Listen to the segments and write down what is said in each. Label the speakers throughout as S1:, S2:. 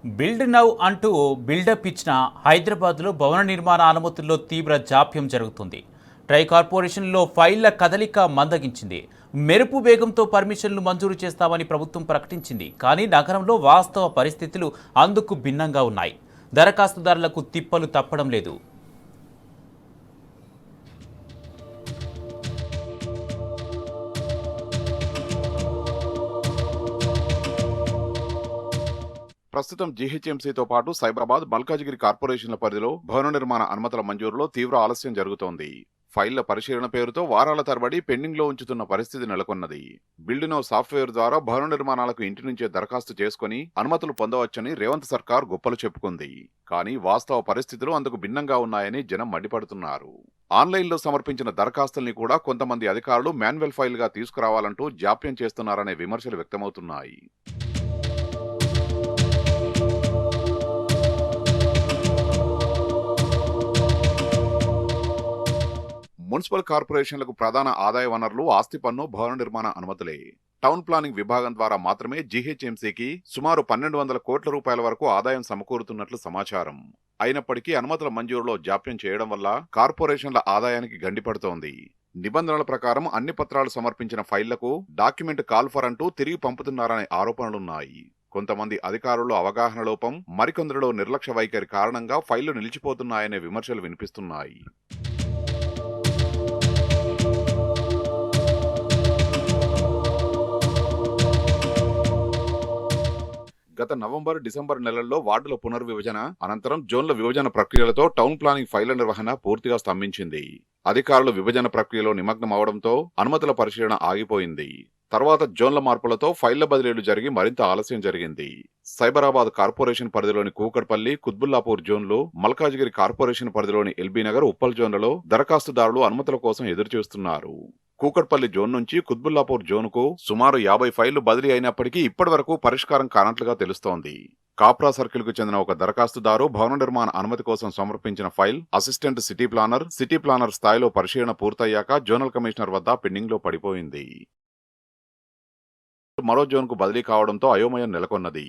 S1: Build now అంటూ buildup ఇచ్చిన హైదరాబాద్లో భవన నిర్మాణ అనుమతుల్లో తీవ్ర జాప్యం జరుగుతుంది. ట్రై కార్పొరేషన్లో ఫైళ్ల కదలిక మందగించింది. మెరుపు వేగంతో పర్మిషన్లు మంజూరు చేస్తామని ప్రభుత్వం ప్రకటించింది. కానీ నగరంలో వాస్తవ పరిస్థితులు అందుకు భిన్నంగా ఉన్నాయి. దరఖాస్తుదారులకు తిప్పలు తప్పడం లేదు.
S2: ప్రస్తుతం జీహెచ్ఎంసీతో పాటు సైబరాబాద్, మల్కాజిగిరి కార్పొరేషన్ల పరిధిలో భవన నిర్మాణ అనుమతుల మంజూరులో తీవ్ర ఆలస్యం జరుగుతోంది. ఫైళ్ల పరిశీలన పేరుతో వారాల తరబడి పెండింగ్లో ఉంచుతున్న పరిస్థితి నెలకొన్నది. బిల్డ్ నౌ సాఫ్ట్వేర్ ద్వారా భవన నిర్మాణాలకు ఇంటి నుంచే దరఖాస్తు చేసుకుని అనుమతులు పొందవచ్చని రేవంత్ సర్కార్ గొప్పలు చెప్పుకుంది. కానీ వాస్తవ పరిస్థితులు అందుకు భిన్నంగా ఉన్నాయని జనం మండిపడుతున్నారు. ఆన్లైన్లో సమర్పించిన దరఖాస్తుల్ని కూడా కొంతమంది అధికారులు మాన్యువల్ ఫైల్గా తీసుకురావాలంటూ జాప్యం చేస్తున్నారనే విమర్శలు వ్యక్తమవుతున్నాయి. మున్సిపల్ కార్పొరేషన్లకు ప్రధాన ఆదాయ వనరులు ఆస్తి పన్ను, భవన నిర్మాణ అనుమతులే. టౌన్ ప్లానింగ్ విభాగం ద్వారా మాత్రమే జీహెచ్ఎంసీకి సుమారు 1200 కోట్ల రూపాయల వరకు ఆదాయం సమకూరుతున్నట్లు సమాచారం. అయినప్పటికీ అనుమతుల మంజూరులో జాప్యం చేయడం వల్ల కార్పొరేషన్ల ఆదాయానికి గండిపడుతోంది. నిబంధనల ప్రకారం అన్ని పత్రాలు సమర్పించిన ఫైళ్లకు డాక్యుమెంట్ కాల్ ఫర్ అంటూ తిరిగి పంపుతున్నారనే ఆరోపణలున్నాయి. కొంతమంది అధికారులు అవగాహన లోపం, మరికొందరిలో నిర్లక్ష్య వైఖరి కారణంగా ఫైళ్లు నిలిచిపోతున్నాయనే విమర్శలు వినిపిస్తున్నాయి. గత నవంబర్, డిసెంబర్ నెలల్లో వార్డుల పునర్విభజన అనంతరం జోన్ల విభజన ప్రక్రియలతో టౌన్ ప్లానింగ్ ఫైళ్ల నిర్వహణ పూర్తిగా స్తంభించింది. అధికారులు విభజన ప్రక్రియలో నిమగ్నం అవడంతో అనుమతుల పరిశీలన ఆగిపోయింది. తర్వాత జోన్ల మార్పులతో ఫైళ్ల బదిలీలు జరిగి మరింత ఆలస్యం జరిగింది. సైబరాబాద్ కార్పొరేషన్ పరిధిలోని కూకట్పల్లి, కుత్బుల్లాపూర్ జోన్లు, మల్కాజిగిరి కార్పొరేషన్ పరిధిలోని ఎల్బీనగర్, ఉప్పల్ జోన్లలో దరఖాస్తుదారులు అనుమతుల కోసం ఎదురుచూస్తున్నారు. కూకట్పల్లి జోన్ నుంచి కుత్బుల్లాపూర్ జోన్కు సుమారు 50 ఫైళ్లు బదిలీ అయినప్పటికీ ఇప్పటి వరకు పరిష్కారం కానట్లుగా తెలుస్తోంది. కాప్రా సర్కిల్ కు చెందిన ఒక దరఖాస్తుదారు భవన నిర్మాణ అనుమతి కోసం సమర్పించిన ఫైల్ అసిస్టెంట్ సిటీ ప్లానర్ స్థాయిలో పరిశీలన పూర్తయ్యాక జోనల్ కమిషనర్ వద్ద పెండింగ్ లో పడిపోయింది. మరో జోన్కు బదిలీ కావడంతో అయోమయం నెలకొన్నది.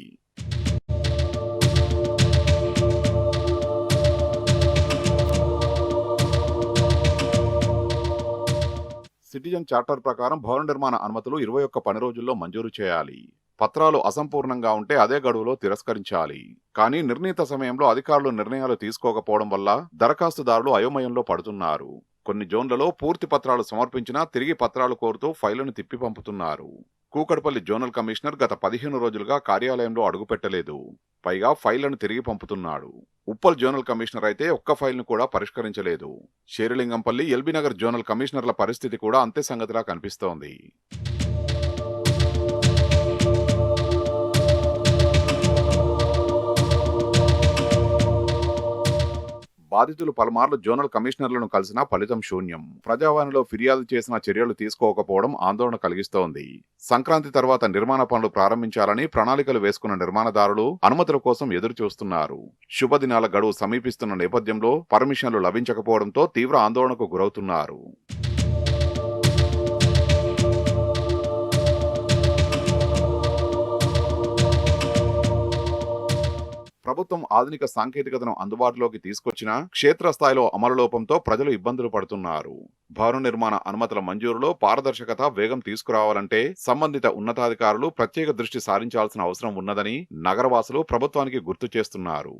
S2: సిటిజన్ చార్టర్ ప్రకారం భవన నిర్మాణ అనుమతులు 21 పని రోజుల్లో మంజూరు చేయాలి. పత్రాలు అసంపూర్ణంగా ఉంటే అదే గడువులో తిరస్కరించాలి. కానీ నిర్ణీత సమయంలో అధికారులు నిర్ణయాలు తీసుకోకపోవడం వల్ల దరఖాస్తుదారులు అయోమయంలో పడుతున్నారు. కొన్ని జోన్లలో పూర్తి పత్రాలు సమర్పించినా తిరిగి పత్రాలు కోరుతూ ఫైళ్లను తిప్పి పంపుతున్నారు. కూకట్పల్లి జోనల్ కమిషనర్ గత 15 రోజులుగా కార్యాలయంలో అడుగుపెట్టలేదు. పైగా ఫైళ్లను తిరిగి పంపుతున్నాడు. ఉప్పల్ జోనల్ కమిషనర్ అయితే ఒక్క ఫైల్ను కూడా పరిష్కరించలేదు. షేరిలింగంపల్లి, ఎల్బీనగర్ జోనల్ కమిషనర్ల పరిస్థితి కూడా అంతే సంగతిలా కనిపిస్తోంది. బాధితులు పలుమార్లు జోనల్ కమిషనర్లను కలిసినా ఫలితం శూన్యం. ప్రజావాణిలో ఫిర్యాదు చేసిన చర్యలు తీసుకోకపోవడం ఆందోళన కలిగిస్తోంది. సంక్రాంతి తర్వాత నిర్మాణ పనులు ప్రారంభించాలని ప్రణాళికలు వేసుకున్న నిర్మాణదారులు అనుమతుల కోసం ఎదురు చూస్తున్నారు. శుభదినాల గడువు సమీపిస్తున్న నేపథ్యంలో పర్మిషన్లు లభించకపోవడంతో తీవ్ర ఆందోళనకు గురవుతున్నారు. ప్రభుత్వం ఆధునిక సాంకేతికతను అందుబాటులోకి తీసుకొచ్చినా క్షేత్రస్థాయిలో అమలు లోపంతో ప్రజలు ఇబ్బందులు పడుతున్నారు. భవన నిర్మాణ అనుమతుల మంజూరులో పారదర్శకత, వేగం తీసుకురావాలంటే సంబంధిత ఉన్నతాధికారులు ప్రత్యేక దృష్టి సారించాల్సిన అవసరం ఉన్నదని నగరవాసులు ప్రభుత్వానికి గుర్తు చేస్తున్నారు.